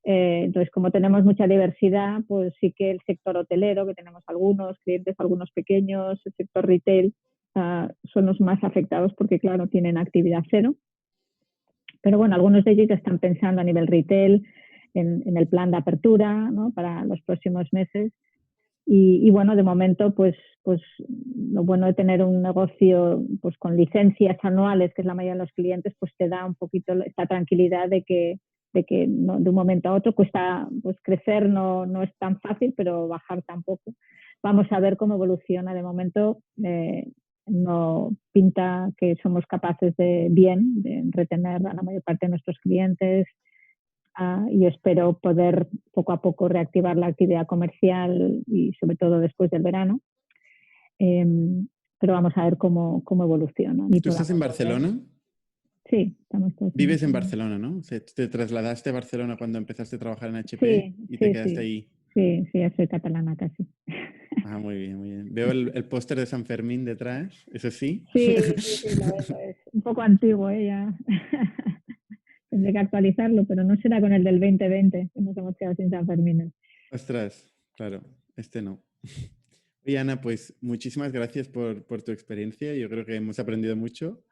Entonces, como tenemos mucha diversidad, pues sí que el sector hotelero, que tenemos algunos clientes, algunos pequeños, el sector retail, son los más afectados porque, claro, tienen actividad cero. Pero bueno, algunos de ellos ya están pensando a nivel retail en el plan de apertura, ¿no? Para los próximos meses. Y bueno, de momento, pues lo bueno de tener un negocio pues con licencias anuales, que es la mayoría de los clientes, pues te da un poquito esta tranquilidad de que no, de un momento a otro cuesta, pues crecer no es tan fácil, pero bajar tampoco. Vamos a ver cómo evoluciona. De momento no pinta que somos capaces de retener a la mayor parte de nuestros clientes. Y espero poder poco a poco reactivar la actividad comercial y sobre todo después del verano. Pero vamos a ver cómo evoluciona. ¿Tú estás en Barcelona? Sí, estamos todos. Vives en Barcelona, ¿no? O sea, ¿te trasladaste a Barcelona cuando empezaste a trabajar en HP y te quedaste ahí? Sí, ya soy catalana casi. Muy bien, muy bien. Veo el póster de San Fermín detrás, ¿eso sí? Sí, lo es. Un poco antiguo, ya. Tendré que actualizarlo, pero no será con el del 2020, que nos hemos quedado sin San Fermín. Ostras, claro, no. Oye, Ana, pues muchísimas gracias por tu experiencia. Yo creo que hemos aprendido mucho.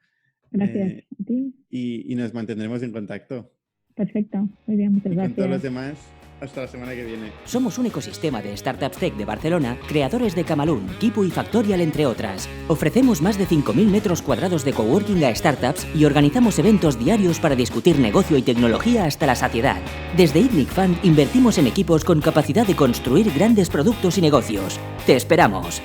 Gracias a ti. Y nos mantendremos en contacto. Perfecto, muy bien, muchas gracias. Con todos los demás, hasta la semana que viene. Somos un ecosistema de startups tech de Barcelona, creadores de Camalún, Kipu y Factorial, entre otras. Ofrecemos más de 5.000 metros cuadrados de coworking a startups y organizamos eventos diarios para discutir negocio y tecnología hasta la saciedad. Desde ITNIC Fund invertimos en equipos con capacidad de construir grandes productos y negocios. ¡Te esperamos!